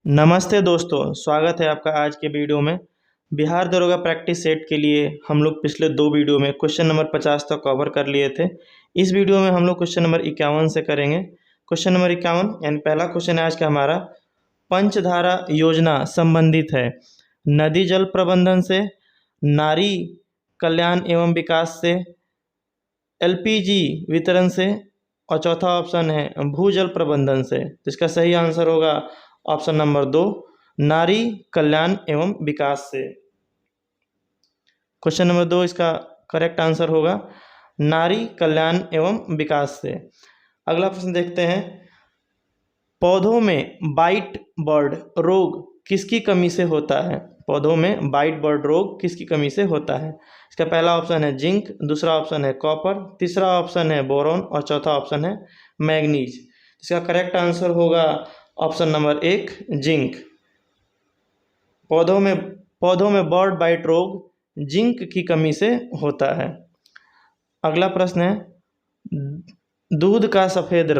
नमस्ते दोस्तों, स्वागत है आपका आज के वीडियो में। बिहार दरोगा प्रैक्टिस सेट के लिए हम लोग पिछले दो वीडियो में क्वेश्चन नंबर 50 तक कवर कर लिए थे। इस वीडियो में हम लोग क्वेश्चन नंबर 51 से करेंगे। क्वेश्चन नंबर 51 यानी पहला क्वेश्चन है आज का हमारा, पंचधारा योजना संबंधित है नदी जल प्रबंधन से, नारी कल्याण एवं विकास से, एलपीजी वितरण से, और चौथा ऑप्शन है भूजल प्रबंधन से। तो इसका सही आंसर होगा ऑप्शन नंबर 2, नारी कल्याण एवं विकास से। क्वेश्चन नंबर 2 इसका करेक्ट आंसर होगा नारी कल्याण एवं विकास से। अगला प्रश्न देखते हैं, पौधों में बाइट बर्ड रोग किसकी कमी से होता है? पौधों में बाइट बर्ड रोग किसकी कमी से होता है? इसका पहला ऑप्शन है जिंक, दूसरा ऑप्शन है कॉपर, तीसरा ऑप्शन है बोरॉन और चौथा ऑप्शन है मैग्नीज। इसका करेक्ट आंसर होगा ऑप्शन नंबर 1, जिंक। पौधों में बर्ड बाइट रोग जिंक की कमी से होता है। अगला प्रश्न है, दूध का सफ़ेद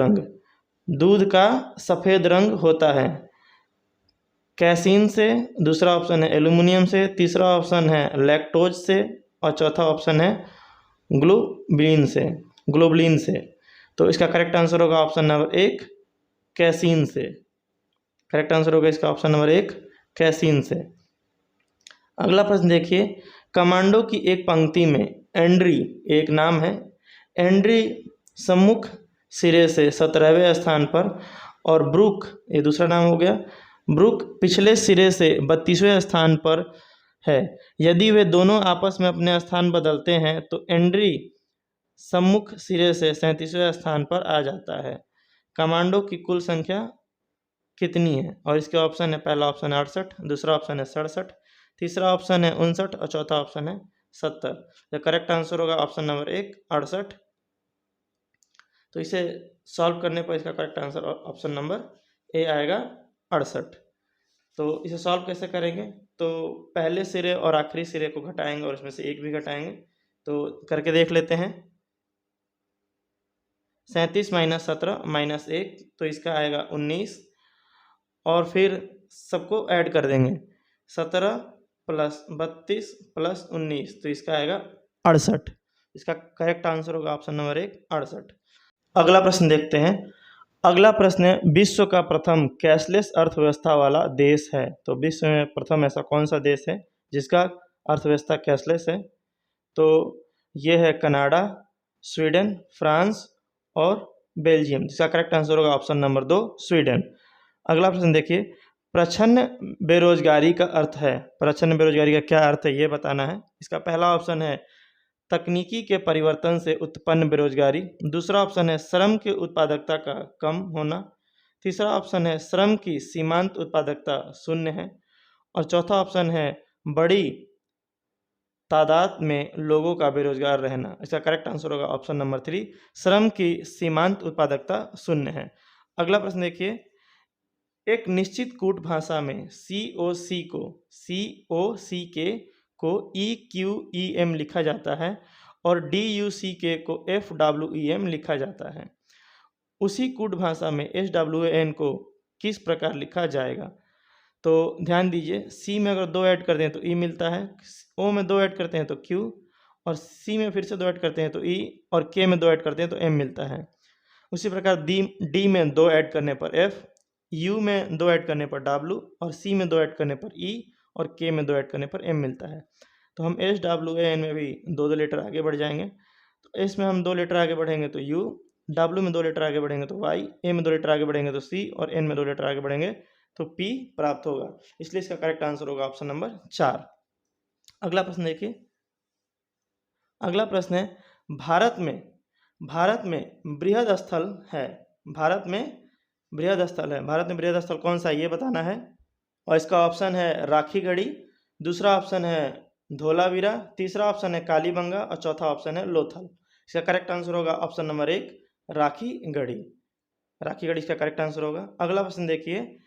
रंग होता है कैसीन से, दूसरा ऑप्शन है एल्यूमिनियम से, तीसरा ऑप्शन है लैक्टोज से और चौथा ऑप्शन है ग्लोबलिन से। तो इसका करेक्ट आंसर होगा ऑप्शन नंबर 1, कैसीन से। करेक्ट आंसर होगा इसका ऑप्शन नंबर 1, कैसीन से। अगला प्रश्न देखिए, कमांडो की एक पंक्ति में एंड्री एक नाम है, एंड्री सम्मुख सिरे से 17वें स्थान पर और ब्रूक ये दूसरा नाम हो गया, ब्रूक पिछले सिरे से 32वें स्थान पर है। यदि वे दोनों आपस में अपने स्थान बदलते हैं तो एंड्री सम्मुख सिरे से 37वें स्थान पर आ जाता है। कमांडो की कुल संख्या कितनी है? और इसके ऑप्शन है, पहला ऑप्शन है 68, दूसरा ऑप्शन है 67, तीसरा ऑप्शन है 59 और चौथा ऑप्शन है 70। तो करेक्ट आंसर होगा ऑप्शन नंबर 1, 68। तो इसे सॉल्व करने पर इसका correct answer option number A आएगा, 68। तो इसे सॉल्व कैसे करेंगे? तो पहले सिरे और आखिरी सिरे को घटाएंगे और इसमें से एक भी घटाएंगे। तो करके देख लेते हैं। 37 - 17 - 1, तो इसका आएगा 19 और फिर सबको ऐड कर देंगे, 17 + 32 + 19, तो इसका आएगा 68। इसका करेक्ट आंसर होगा ऑप्शन नंबर 1, 68। अगला प्रश्न देखते हैं। अगला प्रश्न है, विश्व का प्रथम कैशलेस अर्थव्यवस्था वाला देश है। तो विश्व में प्रथम ऐसा कौन सा देश है जिसका अर्थव्यवस्था कैशलेस है? तो ये है कनाडा, स्वीडन, फ्रांस और बेल्जियम। जिसका करेक्ट आंसर होगा ऑप्शन नंबर 2, स्वीडन। अगला प्रश्न देखिए, प्रच्छन्न बेरोजगारी का अर्थ है। प्रच्छन्न बेरोजगारी का क्या अर्थ है ये बताना है। इसका पहला ऑप्शन है तकनीकी के परिवर्तन से उत्पन्न बेरोजगारी, दूसरा ऑप्शन है श्रम की उत्पादकता का कम होना, तीसरा ऑप्शन है श्रम की सीमांत उत्पादकता शून्य है और चौथा ऑप्शन है बड़ी तादाद में लोगों का बेरोजगार रहना। इसका करेक्ट आंसर होगा ऑप्शन नंबर 3, श्रम की सीमांत उत्पादकता शून्य है। अगला प्रश्न देखिए, एक निश्चित कूट भाषा में COC को EQEM लिखा जाता है और DUCK को FWEM लिखा जाता है। उसी कूट भाषा में SWAN को किस प्रकार लिखा जाएगा? तो ध्यान दीजिए, C में अगर 2 ऐड करते हैं तो E मिलता है, O में 2 ऐड करते हैं तो Q, और C में फिर से 2 ऐड करते हैं तो E, और K में 2 ऐड करते हैं तो M मिलता है। उसी प्रकार D में 2 ऐड करने पर F, U में 2 ऐड करने पर W और C में 2 ऐड करने पर E और K में 2 ऐड करने पर M मिलता है। तो हम SWAN में भी 2 लेटर आगे बढ़ जाएंगे। तो S में हम 2 लेटर आगे बढ़ेंगे तो U, W में 2 लेटर आगे बढ़ेंगे तो Y, A में 2 लेटर आगे बढ़ेंगे तो C और N में 2 लेटर आगे बढ़ेंगे तो P प्राप्त होगा। इसलिए इसका करेक्ट आंसर होगा ऑप्शन नंबर 4। अगला प्रश्न देखिए। अगला प्रश्न है, भारत में बृहद स्थल है। भारत में बृहद स्थल कौन सा है ये बताना है। और इसका ऑप्शन है राखीगढ़ी, दूसरा ऑप्शन है धोलावीरा, तीसरा ऑप्शन है कालीबंगा और चौथा ऑप्शन है लोथल। इसका करेक्ट आंसर होगा ऑप्शन नंबर 1, राखीगढ़ी इसका करेक्ट आंसर होगा। अगला प्रश्न देखिए,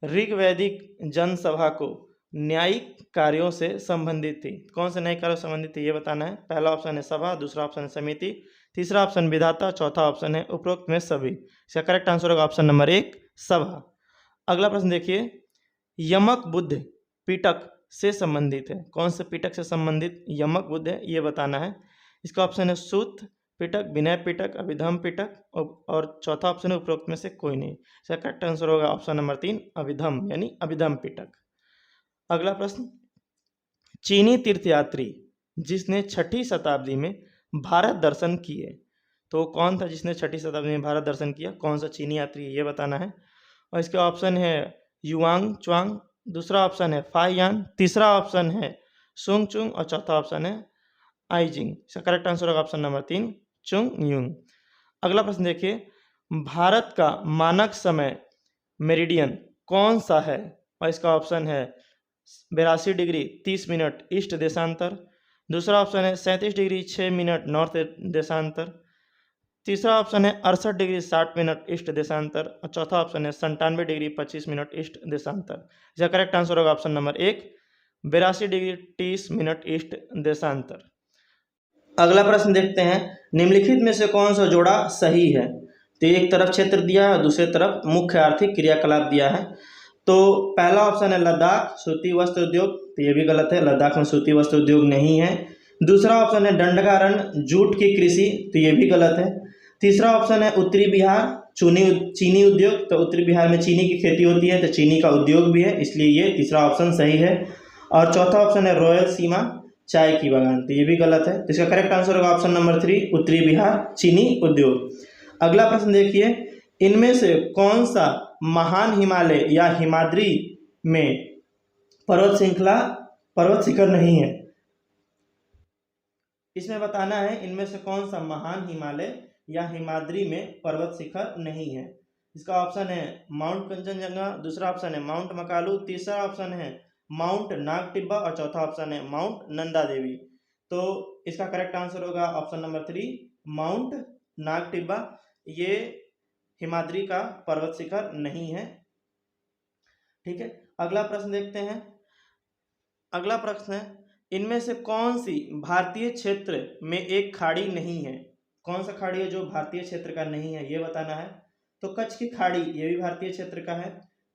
ऋग्वैदिक जनसभा को न्यायिक कार्यों से संबंधित थी। कौन से न्यायिक कार्यों से संबंधित थी ये बताना है। पहला ऑप्शन है सभा, दूसरा ऑप्शन है समिति, तीसरा ऑप्शन विधाता, चौथा ऑप्शन है उपरोक्त में सभी। इसका करेक्ट आंसर होगा ऑप्शन नंबर 1, सभा। अगला प्रश्न देखिए, यमक बुद्ध पिटक से संबंधित है? कौन से पिटक से संबंधित यमक बुद्ध है, ये बताना है। इसका ऑप्शन है सूत पिटक, विनय पिटक, अभिधम पिटक, और चौथा ऑप्शन है उपरोक्त में से कोई नहीं। इसका करेक्ट आंसर होगा ऑप्शन नंबर 3 अभिधम, यानी अभिधम पिटक। अगला प्रश्न, चीनी तीर्थयात्री जिसने 6ठी शताब्दी में भारत दर्शन किए, तो कौन था जिसने 6ठी शताब्दी में भारत दर्शन किया? कौन सा चीनी यात्री, ये बताना है। और इसके ऑप्शन है युआंग च्वांग, दूसरा ऑप्शन है फायान, तीसरा ऑप्शन है सुंग चुंग, और चौथा ऑप्शन है आईजिंग। इसका करेक्ट आंसर होगा ऑप्शन नंबर 3 चुंग युंग। अगला प्रश्न देखिए, भारत का मानक समय मेरिडियन कौन सा है? और इसका ऑप्शन है 82 डिग्री 30 मिनट ईस्ट देशांतर, दूसरा ऑप्शन है 37 डिग्री 6 मिनट नॉर्थ देशांतर, तीसरा ऑप्शन है 68 डिग्री 60 मिनट ईस्ट देशांतर, और चौथा ऑप्शन है 97 डिग्री 25 मिनट ईस्ट देशांतर। इसका करेक्ट आंसर होगा option number 1 82 degree 30 minute east देशांतर। अगला प्रश्न देखते हैं, निम्नलिखित में से कौन सा जोड़ा सही है? तो एक तरफ क्षेत्र दिया है, दूसरे तरफ मुख्य आर्थिक क्रियाकलाप दिया है। तो पहला ऑप्शन है लद्दाख सूती वस्त्र उद्योग, तो ये भी गलत है, लद्दाख में सूती वस्त्र उद्योग नहीं है। दूसरा ऑप्शन है दंडकारण्य जूट की कृषि, तो ये भी गलत है। तीसरा ऑप्शन है उत्तरी बिहार चीनी उद्योग, तो उत्तरी बिहार में चीनी की खेती होती है, तो चीनी का उद्योग भी है, इसलिए ये तीसरा ऑप्शन सही है। और चौथा ऑप्शन है रॉयल सीमा चाय की बागान, तो ये भी गलत है। तो इसका करेक्ट आंसर होगा ऑप्शन नंबर 3 उत्तरी बिहार चीनी उद्योग। अगला प्रश्न देखिए, इनमें से कौन सा महान हिमालय या हिमाद्री में पर्वत शिखर नहीं है? इसमें बताना है इनमें से कौन सा महान हिमालय या हिमाद्री में पर्वत शिखर नहीं है। इसका ऑप्शन है माउंट कंचनजंगा, दूसरा ऑप्शन है माउंट मकालू, तीसरा ऑप्शन है माउंट नागटिब्बा, और चौथा ऑप्शन है माउंट नंदा देवी। तो इसका करेक्ट आंसर होगा ऑप्शन नंबर 3 माउंट नागटिब्बा, ये हिमाद्री का पर्वत शिखर नहीं है। ठीक है, अगला प्रश्न देखते हैं। अगला प्रश्न है, इनमें से कौन सी भारतीय क्षेत्र में एक खाड़ी नहीं है? कौन सा खाड़ी है जो भारतीय क्षेत्र का नहीं है, ये बताना है। तो कच्छ की खाड़ी, ये भी भारतीय क्षेत्र का है।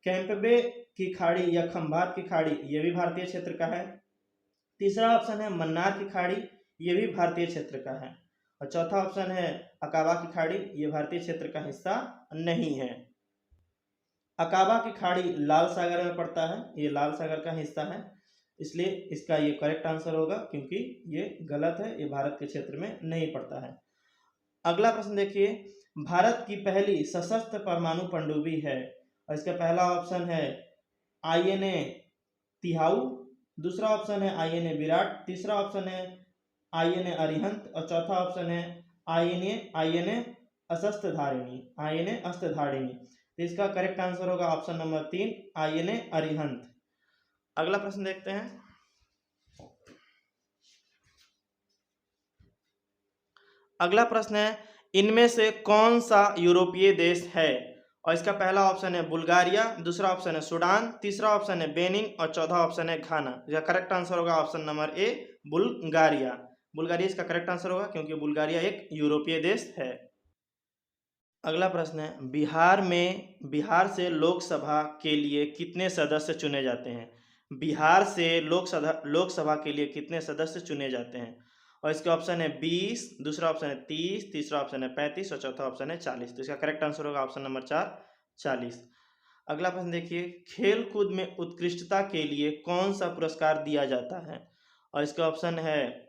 कैंपबे की खाड़ी या खंभात की खाड़ी, ये भी भारतीय क्षेत्र का है। तीसरा ऑप्शन है मन्नार की खाड़ी, ये भी भारतीय क्षेत्र का है। और चौथा ऑप्शन है अकाबा की खाड़ी, ये भारतीय क्षेत्र का हिस्सा नहीं है। अकाबा की खाड़ी लाल सागर में पड़ता है, ये लाल सागर का हिस्सा है, इसलिए इसका ये करेक्ट आंसर होगा, क्योंकि ये गलत है, ये भारत के क्षेत्र में नहीं पड़ता है। अगला प्रश्न देखिए, भारत की पहली सशस्त्र परमाणु पनडुब्बी है, और इसका पहला ऑप्शन है INA तिहाऊ, दूसरा ऑप्शन है INA विराट, तीसरा ऑप्शन है INA अरिहंत, और चौथा ऑप्शन है INA अस्त्रधारिणी। तो इसका करेक्ट आंसर होगा ऑप्शन नंबर 3 INA अरिहंत। अगला प्रश्न देखते हैं। अगला प्रश्न है, इनमें से कौन सा यूरोपीय देश है? और इसका पहला ऑप्शन है बुल्गारिया, दूसरा ऑप्शन है सूडान, तीसरा ऑप्शन है बेनिन, और चौथा ऑप्शन है घाना। इसका करेक्ट आंसर होगा option number A Bulgaria. Bulgaria इसका करेक्ट आंसर होगा, क्योंकि बुल्गारिया एक यूरोपीय देश है। अगला प्रश्न है, बिहार से लोकसभा के लिए कितने सदस्य चुने जाते हैं? बिहार से लोकसभा के लिए कितने सदस्य चुने जाते हैं? और इसके ऑप्शन है 20, दूसरा ऑप्शन है 30, तीसरा ऑप्शन है 35, और चौथा ऑप्शन है 40। तो इसका करेक्ट आंसर होगा ऑप्शन नंबर 4 40। अगला प्रश्न देखिए, खेल कूद में उत्कृष्टता के लिए कौन सा पुरस्कार दिया जाता है? और इसका ऑप्शन है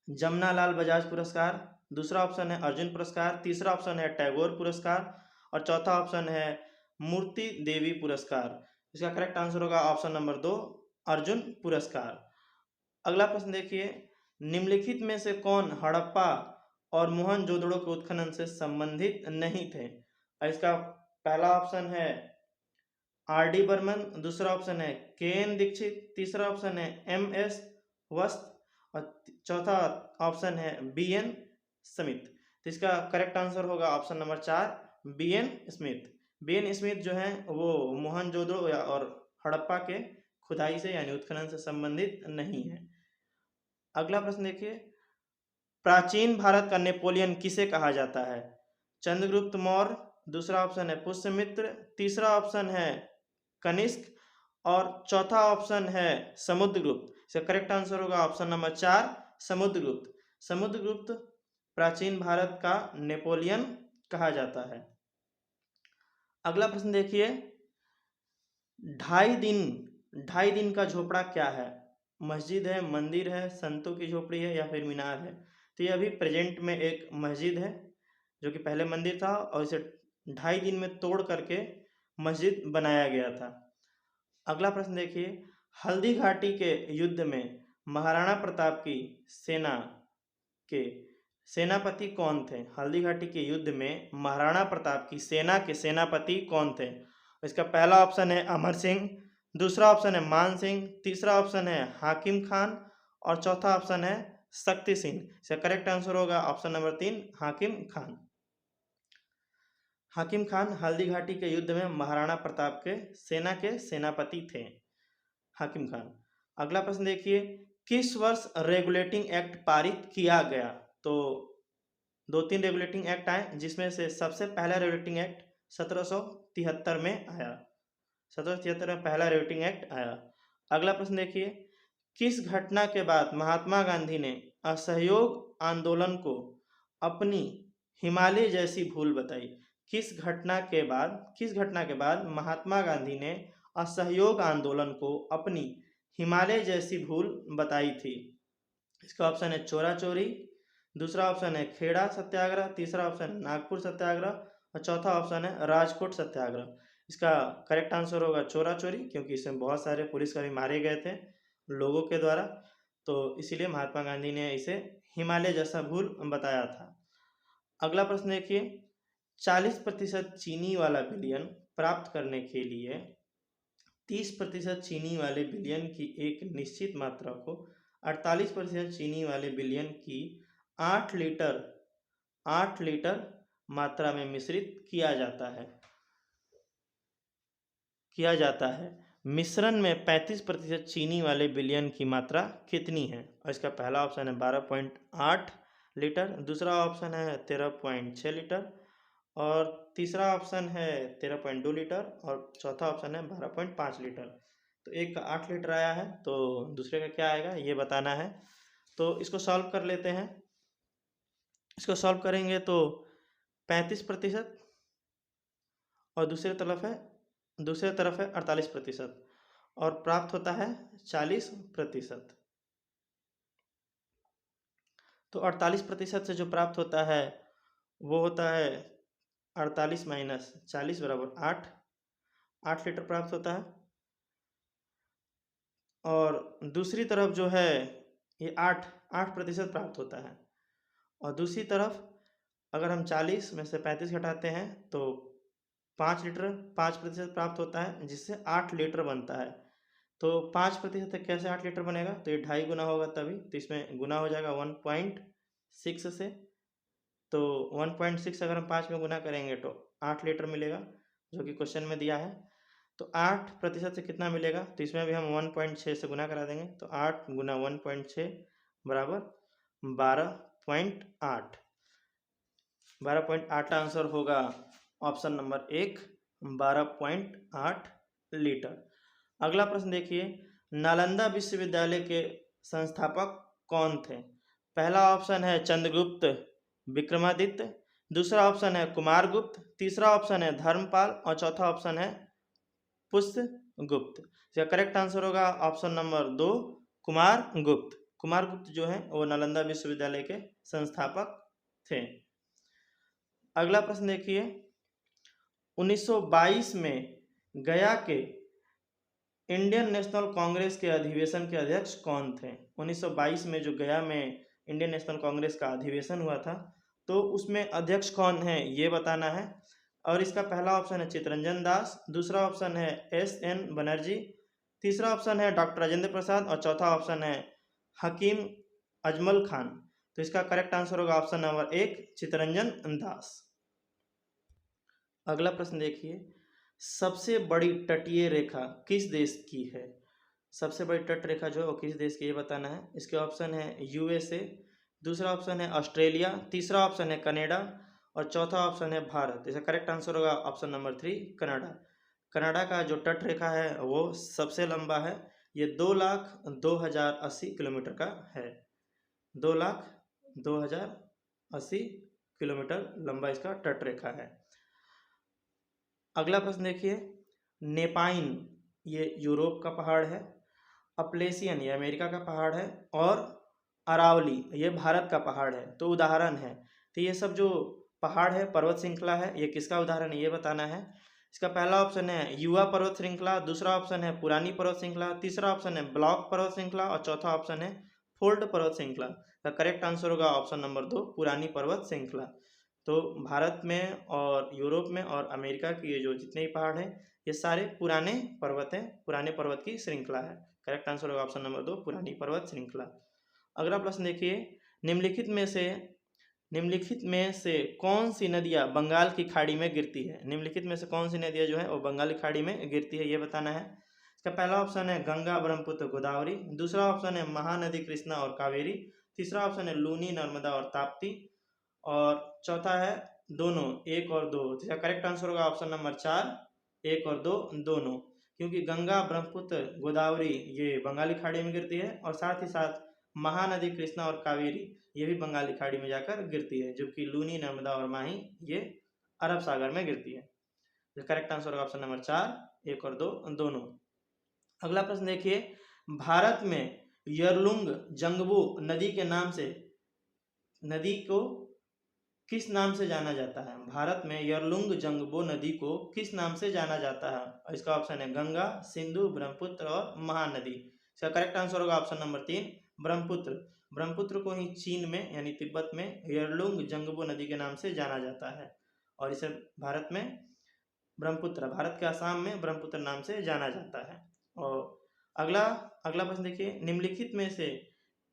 जमनालाल बजाज पुरस्कार, दूसरा ऑप्शन है अर्जुन पुरस्कार, तीसरा ऑप्शन है टैगोर पुरस्कार, और चौथा ऑप्शन है मूर्ति देवी पुरस्कार। इसका करेक्ट आंसर होगा ऑप्शन नंबर 2 अर्जुन पुरस्कार। अगला प्रश्न देखिए, निम्नलिखित में से कौन हड़प्पा और मोहनजोदड़ो के उत्खनन से संबंधित नहीं थे? इसका पहला ऑप्शन है RD बर्मन, दूसरा ऑप्शन है KN दीक्षित, तीसरा ऑप्शन है MS वस्त, और चौथा ऑप्शन है BN स्मिथ। तो इसका करेक्ट आंसर होगा option number 4 BN Smith. BN Smith जो है वो मोहनजोदड़ो और हड़प्पा के खुदाई से यानी उत्खनन से संबंधित नहीं है। अगला प्रश्न देखिए, प्राचीन भारत का नेपोलियन किसे कहा जाता है? चंद्रगुप्त मौर्य, दूसरा ऑप्शन है पुष्यमित्र, तीसरा ऑप्शन है कनिष्क, और चौथा ऑप्शन है समुद्रगुप्त। इसका करेक्ट आंसर होगा ऑप्शन नंबर 4 समुद्रगुप्त। समुद्रगुप्त प्राचीन भारत का नेपोलियन कहा जाता है। अगला प्रश्न देखिए, ढाई दिन का झोपड़ा क्या है? मस्जिद है, मंदिर है, संतों की झोपड़ी है या फिर मीनार है? तो ये अभी प्रेजेंट में एक मस्जिद है, जो कि पहले मंदिर था और इसे 2.5 दिन में तोड़ करके मस्जिद बनाया गया था। अगला प्रश्न देखिए, हल्दी घाटी के युद्ध में महाराणा प्रताप की सेना के सेनापति कौन थे? हल्दी घाटी के युद्ध में महाराणा प्रताप की सेना के सेनापति कौन थे? इसका पहला ऑप्शन है अमर सिंह, दूसरा ऑप्शन है मान सिंह, तीसरा ऑप्शन है हाकिम खान और चौथा ऑप्शन है शक्ति सिंह। इसका करेक्ट आंसर होगा ऑप्शन नंबर 3 हाकिम खान। हाकिम खान हल्दी घाटी के युद्ध में महाराणा प्रताप के सेना के सेनापति थे, हाकिम खान। अगला प्रश्न देखिए, किस वर्ष रेगुलेटिंग एक्ट पारित किया गया? तो 2-3 रेगुलेटिंग एक्ट आए, जिसमें से सबसे पहला रेगुलेटिंग एक्ट 1773 में आया। 1773 में पहला रेगुलेटिंग एक्ट आया। अगला प्रश्न देखिए, किस घटना के बाद महात्मा गांधी ने असहयोग आंदोलन को अपनी हिमालय जैसी भूल बताई? किस घटना के बाद महात्मा गांधी ने असहयोग आंदोलन को अपनी हिमालय जैसी भूल बताई थी? इसका ऑप्शन है चोरा चोरी, दूसरा ऑप्शन है खेड़ा सत्याग्रह, तीसरा ऑप्शन है नागपुर सत्याग्रह और चौथा ऑप्शन है राजकोट सत्याग्रह। इसका करेक्ट आंसर होगा चोरा चोरी, क्योंकि इसमें बहुत सारे पुलिसकर्मी मारे गए थे लोगों के द्वारा, तो इसीलिए महात्मा गांधी ने इसे हिमालय जैसा भूल बताया था। अगला प्रश्न देखिए, 40% चीनी वाला बिलियन प्राप्त करने के लिए 30% चीनी वाले बिलियन की एक निश्चित मात्रा को 48% चीनी वाले बिलियन की 8 लीटर मात्रा में मिश्रित किया जाता है। मिश्रण में 35% चीनी वाले बिलियन की मात्रा कितनी है? और इसका पहला ऑप्शन है 12.8 लीटर, दूसरा ऑप्शन है 13.6 लीटर और तीसरा ऑप्शन है 13.2 लीटर और चौथा ऑप्शन है 12.5 लीटर। तो एक का 8 लीटर आया है, तो दूसरे का क्या आएगा ये बताना है। तो इसको सॉल्व कर लेते हैं। इसको सॉल्व करेंगे तो 35% और दूसरे तरफ है 48% और प्राप्त होता है 40%। तो 48% से जो प्राप्त होता है वो होता है 48 माइनस 40 बराबर 8 लीटर प्राप्त होता है। और दूसरी तरफ जो है ये 8% प्राप्त होता है। और दूसरी तरफ अगर हम 40 में से 35 घटाते हैं तो 5% प्राप्त होता है, जिससे 8 लीटर बनता है। तो 5% से कैसे 8 लीटर बनेगा? तो ये 2.5 गुना होगा तभी, तो इसमें गुना हो जाएगा 1.6 से। तो 1.6 अगर हम 5 में गुना करेंगे तो 8 लीटर मिलेगा, जो कि क्वेश्चन में दिया है। तो 8% से कितना मिलेगा? तो इसमें भी हम 1.6 से गुना करा देंगे, तो 8 गुना 1.6 बराबर 12.8। 12.8 आंसर होगा ऑप्शन नंबर 1 12.8 लीटर। अगला प्रश्न देखिए, नालंदा विश्वविद्यालय के संस्थापक कौन थे? पहला ऑप्शन है चंद्रगुप्त विक्रमादित्य, दूसरा ऑप्शन है कुमारगुप्त, तीसरा ऑप्शन है धर्मपाल और चौथा ऑप्शन है पुष्यगुप्त। इसका करेक्ट आंसर होगा ऑप्शन नंबर 2 कुमारगुप्त। कुमारगुप्त जो है वो नालंदा विश्वविद्यालय के संस्थापक थे। अगला प्रश्न देखिए, 1922 में गया के इंडियन नेशनल कांग्रेस के अधिवेशन के अध्यक्ष कौन थे? 1922 में जो गया में इंडियन नेशनल कांग्रेस का अधिवेशन हुआ था, तो उसमें अध्यक्ष कौन है ये बताना है। और इसका पहला ऑप्शन है चित्तरंजन दास, दूसरा ऑप्शन है SN बनर्जी, तीसरा ऑप्शन है डॉक्टर राजेंद्र प्रसाद और चौथा ऑप्शन है हकीम अजमल खान। तो इसका करेक्ट आंसर होगा ऑप्शन नंबर 1 चित्तरंजन दास। अगला प्रश्न देखिए, सबसे बड़ी तटीय रेखा किस देश की है? सबसे बड़ी तट रेखा जो है वो किस देश की ये बताना है। इसके ऑप्शन है USA, दूसरा ऑप्शन है ऑस्ट्रेलिया, तीसरा ऑप्शन है कनाडा और चौथा ऑप्शन है भारत। इसका करेक्ट आंसर होगा ऑप्शन नंबर 3 कनाडा। कनाडा का जो तट रेखा है वो सबसे लंबा है, ये 2,02,080 किलोमीटर का है। 2,02,080 किलोमीटर लंबा इसका तट रेखा है। अगला प्रश्न देखिए, नेपाइन ये यूरोप का पहाड़ है, अपलेशियन ये अमेरिका का पहाड़ है, और अरावली ये भारत का पहाड़ है। तो उदाहरण है, तो ये सब जो पहाड़ है, पर्वत श्रृंखला है, ये किसका उदाहरण है ये बताना है। इसका पहला ऑप्शन है युवा पर्वत श्रृंखला, दूसरा ऑप्शन है पुरानी पर्वत श्रृंखला, तीसरा ऑप्शन है ब्लॉक पर्वत श्रृंखला, और चौथा ऑप्शन है फोल्ड पर्वत श्रृंखला। का करेक्ट आंसर होगा ऑप्शन नंबर 2, पुरानी पर्वत श्रृंखला। तो भारत में और यूरोप में और अमेरिका के ये जो जितने भी पहाड़ हैं ये सारे पुराने पर्वत हैं, पुराने पर्वत की श्रृंखला है। करेक्ट आंसर होगा ऑप्शन नंबर 2, पुरानी पर्वत श्रृंखला। अगला प्रश्न देखिए, निम्नलिखित में से कौन सी नदियाँ बंगाल की खाड़ी में गिरती है। निम्नलिखित में से कौन सी नदियाँ जो है वो बंगाल की खाड़ी में गिरती है ये बताना है। इसका पहला ऑप्शन है गंगा ब्रह्मपुत्र गोदावरी, दूसरा ऑप्शन है महानदी कृष्णा और कावेरी, तीसरा ऑप्शन है लूनी नर्मदा और ताप्ती, और चौथा है दोनों, 1 और 2। इसका करेक्ट आंसर होगा ऑप्शन नंबर 4, 1 और 2 दोनों, क्योंकि गंगा ब्रह्मपुत्र गोदावरी ये बंगाली खाड़ी में गिरती है, और साथ ही साथ महानदी कृष्णा और कावेरी ये भी बंगाली खाड़ी में जाकर गिरती है, जबकि लूनी नर्मदा और माही ये अरब सागर में गिरती है। तो करेक्ट आंसर होगा ऑप्शन नंबर 4, 1 और 2 दोनों। अगला प्रश्न देखिए, भारत में यरलुंग जंगबो नदी के नाम से नदी को किस नाम से जाना जाता है। भारत में यरलुंग जंगबो नदी को किस नाम से जाना जाता है, और इसका ऑप्शन है गंगा, सिंधु, ब्रह्मपुत्र और महानदी। इसका करेक्ट आंसर होगा ऑप्शन नंबर 3, ब्रह्मपुत्र। ब्रह्मपुत्र को ही चीन में यानी तिब्बत में यरलुंग जंगबो नदी के नाम से जाना जाता है, और इसे भारत में ब्रह्मपुत्र, भारत के असम में ब्रह्मपुत्र नाम से जाना जाता है। और अगला प्रश्न देखिए, निम्नलिखित में से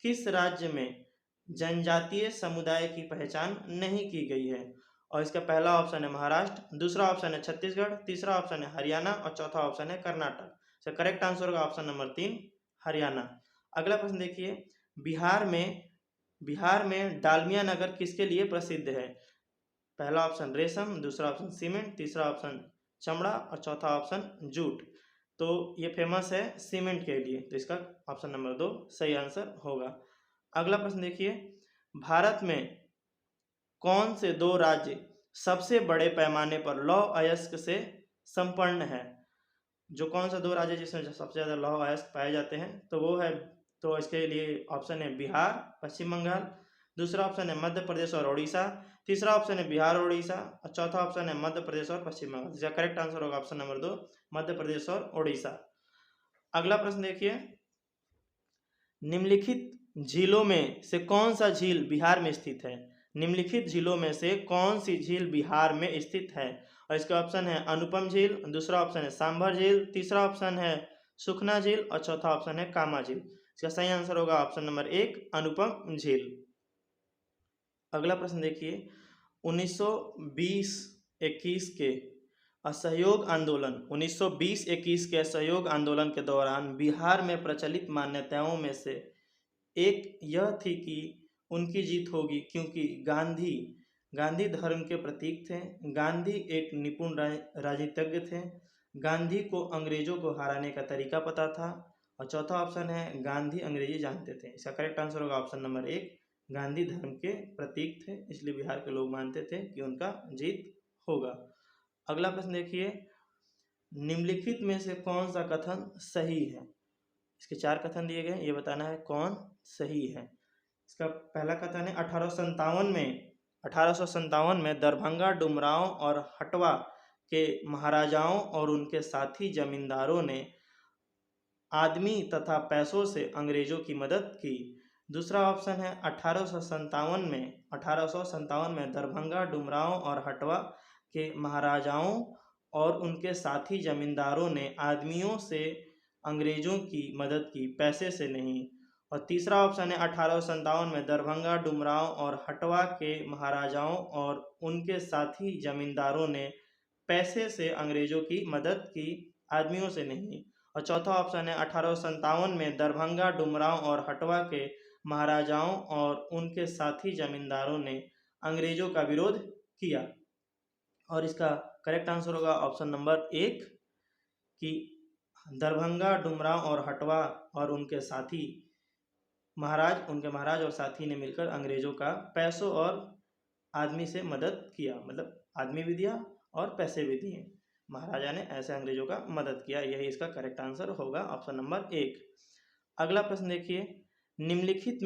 किस राज्य में जनजातीय समुदाय की पहचान नहीं की गई है, और इसका पहला ऑप्शन है महाराष्ट्र, दूसरा ऑप्शन है छत्तीसगढ़, तीसरा ऑप्शन है हरियाणा, और चौथा ऑप्शन है कर्नाटक। इसका करेक्ट आंसर होगा ऑप्शन नंबर 3, हरियाणा। अगला प्रश्न देखिए, बिहार में डालमिया नगर किसके लिए प्रसिद्ध है। पहला ऑप्शन रेशम, दूसरा ऑप्शन सीमेंट, तीसरा ऑप्शन चमड़ा, और चौथा ऑप्शन जूट। तो ये फेमस है सीमेंट के लिए, तो इसका ऑप्शन नंबर 2 सही आंसर होगा। अगला प्रश्न देखिए, भारत में कौन से 2 राज्य सबसे बड़े पैमाने पर लौह अयस्क से संपन्न है। जो कौन सा 2 राज्य जिसमें सबसे ज़्यादा लौह अयस्क पाए जाते हैं, तो वो है, तो इसके लिए ऑप्शन है बिहार, पश्चिम बंगाल, दूसरा ऑप्शन है मध्य प्रदेश और उड़ीसा, तीसरा ऑप्शन है बिहार और उड़ीसा, और चौथा ऑप्शन है मध्य प्रदेश और पश्चिम बंगाल। इसका करेक्ट आंसर होगा ऑप्शन नंबर 2, मध्य प्रदेश और उड़ीसा। अगला प्रश्न देखिए, निम्नलिखित झीलों में से कौन सा झील बिहार में स्थित है। निम्नलिखित झीलों में से कौन सी झील बिहार में स्थित है, और इसका ऑप्शन है अनुपम झील, दूसरा ऑप्शन है सांभर झील, तीसरा ऑप्शन है सुखना झील, और चौथा ऑप्शन है कामा झील। इसका सही आंसर होगा ऑप्शन नंबर 1, अनुपम झील। अगला प्रश्न देखिए, 1920-21 के असहयोग आंदोलन 1920-21 के असहयोग आंदोलन के दौरान बिहार में प्रचलित मान्यताओं में से एक यह थी कि उनकी जीत होगी, क्योंकि गांधी धर्म के प्रतीक थे, गांधी एक निपुण राजनीतिज्ञ थे, गांधी को अंग्रेजों को हराने का तरीका पता था, और चौथा ऑप्शन है गांधी अंग्रेजी जानते थे। इसका करेक्ट आंसर होगा ऑप्शन नंबर 1, गांधी धर्म के प्रतीक थे, इसलिए बिहार के लोग मानते थे कि उनका जीत होगा। अगला प्रश्न देखिए, निम्नलिखित में से कौन सा कथन सही है। इसके 4 कथन दिए गए, ये बताना है कौन सही है। इसका पहला कथन है 1857 में दरभंगा, डुमरांव और हटवा के महाराजाओं और उनके साथी जमींदारों ने आदमी तथा पैसों से अंग्रेजों की मदद की। दूसरा ऑप्शन है 1857 में दरभंगा, डुमरांव और हटवा के महाराजाओं और उनके साथी जमींदारों ने आदमियों से अंग्रेजों की मदद की, पैसे से नहीं। और तीसरा ऑप्शन है 1857 में दरभंगा, डुमरांव और हटवा के महाराजाओं और उनके साथी जमींदारों ने पैसे से अंग्रेजों की मदद की, आदमियों से नहीं। और चौथा ऑप्शन है 1857 में दरभंगा, डुमरांव और हटवा के महाराजाओं और उनके साथी जमींदारों ने अंग्रेजों का विरोध किया, और इसका करेक्ट आंसर होगा ऑप्शन नंबर 1, कि दरभंगा, डुमरांव और हटवा और उनके महाराज और साथी ने मिलकर अंग्रेजों का पैसों और आदमी से मदद किया, मतलब आदमी भी दिया और पैसे भी दिए। महाराजा ने ऐसे अंग्रेजों का मदद किया, यही इसका करेक्ट आंसर होगा, ऑप्शन नंबर 1। अगला प्रश्न देखिए, निम्नलिखित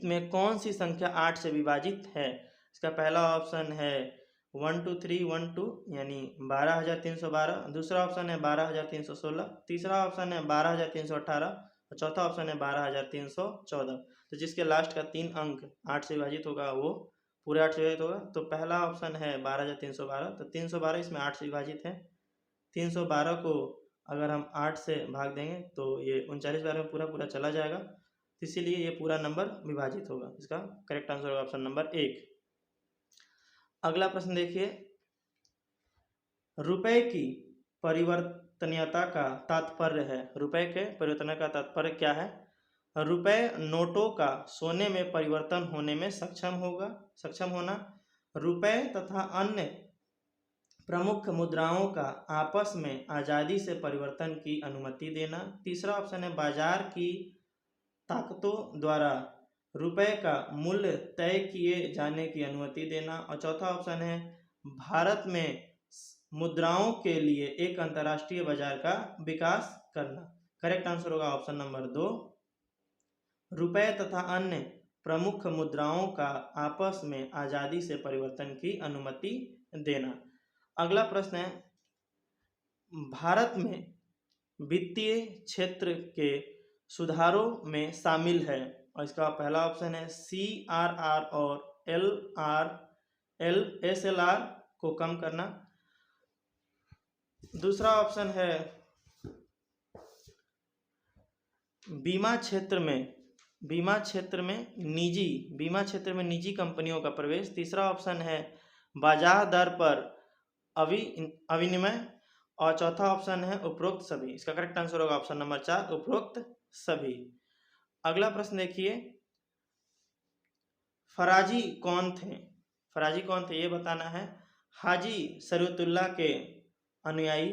में कौन सी संख्या 8 से विभाजित है? इसका पहला ऑप्शन है 12312 यानी 12,312, दूसरा ऑप्शन है 12,316, तीसरा ऑप्शन है 12,318 और चौथा ऑप्शन है 12,314। तो जिसके लास्ट का 3 अंक 8 से विभाजित होगा वो पूरे 8 से विभाजित होगा। तो पहला ऑप्शन है 12,312, तो 312 इसमें 8 से विभाजित है। 312 को अगर हम 8 से भाग देंगे तो ये 39 बार में पूरा चला जाएगा, इसीलिए ये पूरा नंबर विभाजित होगा। इसका करेक्ट आंसर होगा ऑप्शन नंबर 1। अगला प्रश्न देखिए, रुपए की परिवर्तनीयता का तात्पर्य है। रुपए के परिवर्तन का तात्पर्य क्या है? रुपए नोटों का सोने में परिवर्तन होने में सक्षम होना, रुपए तथा अन्य प्रमुख मुद्राओं का आपस में आज़ादी से परिवर्तन की अनुमति देना। तीसरा ऑप्शन है बाजार की ताकतों द्वारा रुपए का मूल्य तय किए जाने की अनुमति देना। और चौथा ऑप्शन है भारत में मुद्राओं के लिए एक अंतर्राष्ट्रीय बाजार का विकास करना। करेक्ट आंसर होगा ऑप्शन नंबर 2, रुपए तथा अन्य प्रमुख मुद्राओं का आपस में आज़ादी से परिवर्तन की अनुमति देना। अगला प्रश्न है, भारत में वित्तीय क्षेत्र के सुधारों में शामिल है, और इसका पहला ऑप्शन है CRR और SLR को कम करना। दूसरा ऑप्शन है बीमा क्षेत्र में निजी कंपनियों का प्रवेश। तीसरा ऑप्शन है बाजार दर पर अविनिमय, और चौथा ऑप्शन है उपरोक्त सभी। इसका करेक्ट आंसर होगा ऑप्शन नंबर 4, उपरोक्त सभी। अगला प्रश्न देखिए, फराजी कौन थे ये बताना है। हाजी शरीयतुल्लाह के अनुयायी,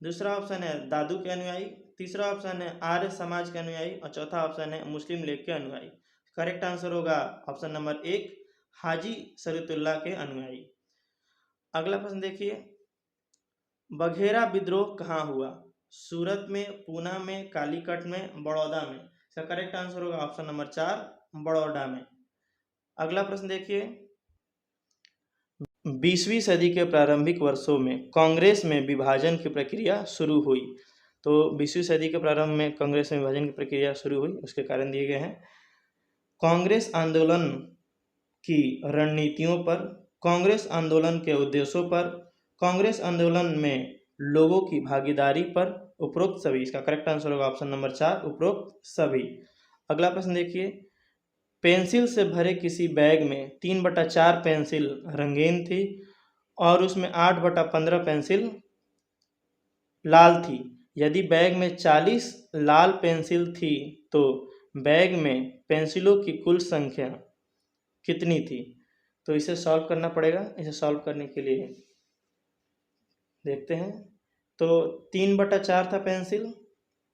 दूसरा ऑप्शन है दादू के अनुयायी, तीसरा ऑप्शन है आर्य समाज के अनुयायी और चौथा ऑप्शन है मुस्लिम लीग के अनुयायी। करेक्ट आंसर होगा ऑप्शन नंबर 1, हाजी शरीयतुल्लाह के अनुयायी। अगला प्रश्न देखिए, बघेरा विद्रोह कहाँ हुआ? सूरत में, पूना में, कालीकट में, बड़ौदा में। इसका करेक्ट आंसर होगा ऑप्शन नंबर 4, बड़ौदा में। अगला प्रश्न देखिए, 20वीं सदी के प्रारंभिक वर्षों में कांग्रेस में विभाजन की प्रक्रिया शुरू हुई। तो 20वीं सदी के प्रारंभ में कांग्रेस में विभाजन की प्रक्रिया शुरू हुई, उसके कारण दिए गए हैं। कांग्रेस आंदोलन की रणनीतियों पर, कांग्रेस आंदोलन के उद्देश्यों पर, कांग्रेस आंदोलन में लोगों की भागीदारी पर, उपरोक्त सभी। इसका करेक्ट आंसर होगा ऑप्शन नंबर 4, उपरोक्त सभी। अगला प्रश्न देखिए, पेंसिल से भरे किसी बैग में 3/4 पेंसिल रंगीन थी और उसमें 8/15 पेंसिल लाल थी। यदि बैग में 40 लाल पेंसिल थी तो बैग में पेंसिलों की कुल संख्या कितनी थी? तो इसे सॉल्व करना पड़ेगा। इसे सॉल्व करने के लिए देखते हैं। तो 3/4 था पेंसिल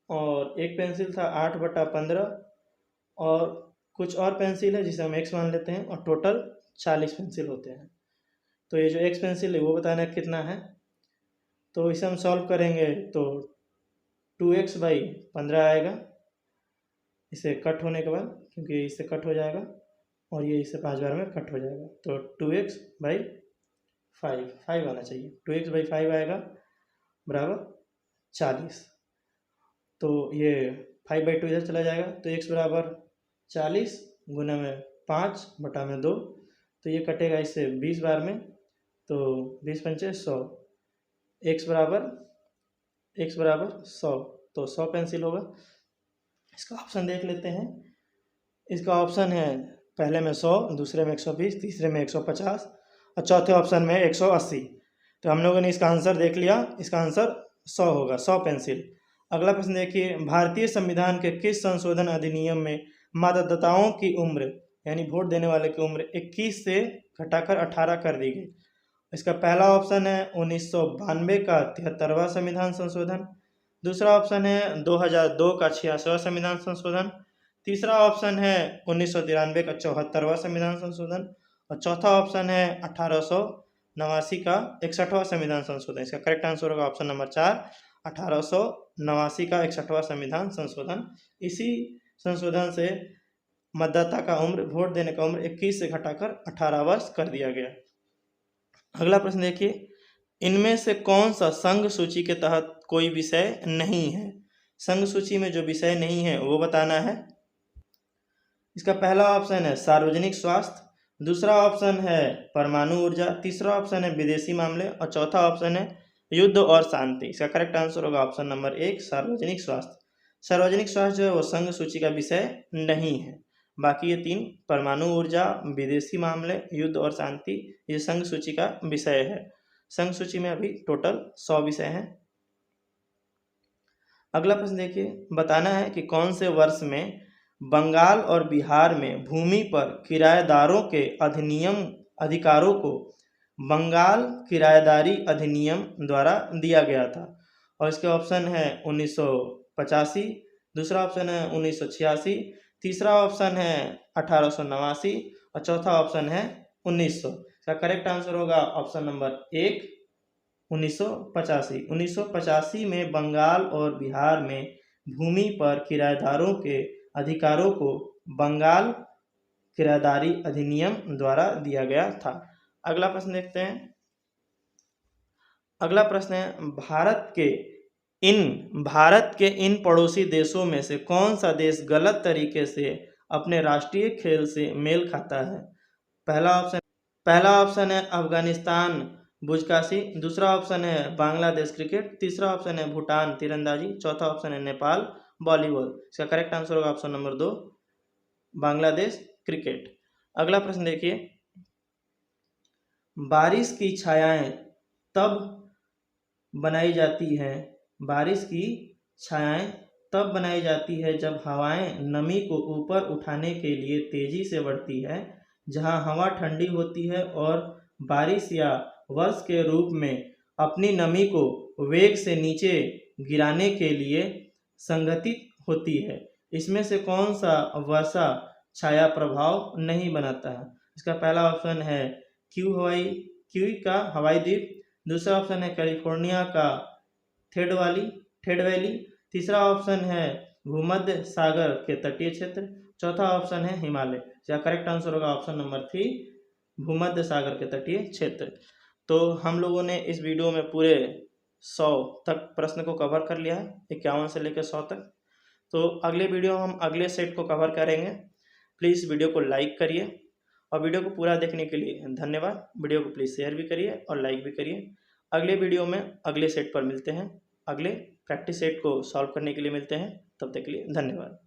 और एक पेंसिल था 8/15 और कुछ और पेंसिल है जिसे हम x मान लेते हैं, और टोटल 40 पेंसिल होते हैं। तो ये जो x पेंसिल है वो बताना है कितना है। तो इसे हम सॉल्व करेंगे तो 2x/15 आएगा इसे कट होने के बाद, क्योंकि इससे कट हो जाएगा और ये इससे 5 बार में कट हो जाएगा। तो 2x/5 आना चाहिए। 2x/5 आएगा बराबर 40। तो ये 5/2 इधर चला जाएगा, तो x बराबर 40 गुना में 5/2, तो ये कटेगा इससे 20 बार में, तो 20×5 100। x बराबर 100, तो 100 पेंसिल होगा। इसका ऑप्शन देख लेते हैं। इसका ऑप्शन है पहले में 100, दूसरे में 120, तीसरे में 150 और चौथे ऑप्शन में 180। तो हम लोगों ने इसका आंसर देख लिया, इसका आंसर 100 होगा, 100 पेंसिल। अगला प्रश्न देखिए, भारतीय संविधान के किस संशोधन अधिनियम में मतदाताओं की उम्र यानी वोट देने वाले की उम्र 21 से घटाकर 18 कर दी गई? इसका पहला ऑप्शन है 1992 का 73वां संविधान संशोधन, दूसरा ऑप्शन है 2002 का 86वां संविधान संशोधन, तीसरा ऑप्शन है 1993 का 74वां संविधान संशोधन और चौथा ऑप्शन है 1889 का 61वां संविधान संशोधन। इसका करेक्ट आंसर होगा ऑप्शन नंबर 4, 1889 का 61वां संविधान संशोधन। इसी संशोधन से मतदाता का उम्र, वोट देने का उम्र 21 से घटाकर 18 वर्ष कर दिया गया। अगला प्रश्न देखिए, इनमें से कौन सा संघ सूची के तहत कोई विषय नहीं है? संघ सूची में जो विषय नहीं है वो बताना है। इसका पहला ऑप्शन है सार्वजनिक स्वास्थ्य, दूसरा ऑप्शन है परमाणु ऊर्जा, तीसरा ऑप्शन है विदेशी मामले और चौथा ऑप्शन है युद्ध और शांति। इसका करेक्ट आंसर होगा ऑप्शन नंबर 1, सार्वजनिक स्वास्थ्य। सार्वजनिक स्वास्थ्य जो है वो संघ सूची का विषय नहीं है। बाकी ये तीन, परमाणु ऊर्जा, विदेशी मामले, युद्ध और शांति, ये संघ सूची का विषय है। संघ सूची में अभी टोटल 100 विषय हैं। अगला प्रश्न देखिए, बताना है कि कौन से वर्ष में बंगाल और बिहार में भूमि पर किराएदारों के अधिकारों को बंगाल किराएदारी अधिनियम द्वारा दिया गया था। और इसके ऑप्शन है 1985, दूसरा ऑप्शन है 1986, तीसरा ऑप्शन है 1889 और चौथा ऑप्शन है 1900। इसका करेक्ट आंसर होगा ऑप्शन नंबर 1, 1985। 1985 में बंगाल और बिहार में भूमि पर किराएदारों के अधिकारों को बंगाल किराएदारी अधिनियम द्वारा दिया गया था। अगला प्रश्न देखते हैं। अगला प्रश्न है, भारत के इन पड़ोसी देशों में से कौन सा देश गलत तरीके से अपने राष्ट्रीय खेल से मेल खाता है? पहला ऑप्शन है अफगानिस्तान बुजकाशी, दूसरा ऑप्शन है बांग्लादेश क्रिकेट, तीसरा ऑप्शन है भूटान तीरंदाजी, चौथा ऑप्शन है नेपाल वॉलीबॉल। इसका करेक्ट आंसर होगा ऑप्शन नंबर 2, बांग्लादेश क्रिकेट। अगला प्रश्न देखिए, बारिश की छायाएं तब बनाई जाती है जब हवाएं नमी को ऊपर उठाने के लिए तेजी से बढ़ती है। जहां हवा ठंडी होती है और बारिश या वर्षा के रूप में अपनी नमी को वेग से नीचे गिराने के लिए संगठित होती है। इसमें से कौन सा वर्षा छाया प्रभाव नहीं बनाता है? इसका पहला ऑप्शन है क्यू का हवाई द्वीप, दूसरा ऑप्शन है कैलिफोर्निया का थेड वैली, तीसरा ऑप्शन है भूमध्य सागर के तटीय क्षेत्र, चौथा ऑप्शन है हिमालय। इसका करेक्ट आंसर होगा ऑप्शन नंबर 3, भूमध्य सागर के तटीय क्षेत्र। तो हम लोगों ने इस वीडियो में पूरे 100 तक प्रश्न को कवर कर लिया है, 51 से लेकर 100 तक। तो अगले वीडियो हम अगले सेट को कवर करेंगे। प्लीज़ वीडियो को लाइक करिए और वीडियो को पूरा देखने के लिए धन्यवाद। वीडियो को प्लीज़ शेयर भी करिए और लाइक भी करिए। अगले वीडियो में अगले सेट पर मिलते हैं, अगले प्रैक्टिस सेट को सॉल्व करने के लिए मिलते हैं। तब तक के लिए धन्यवाद।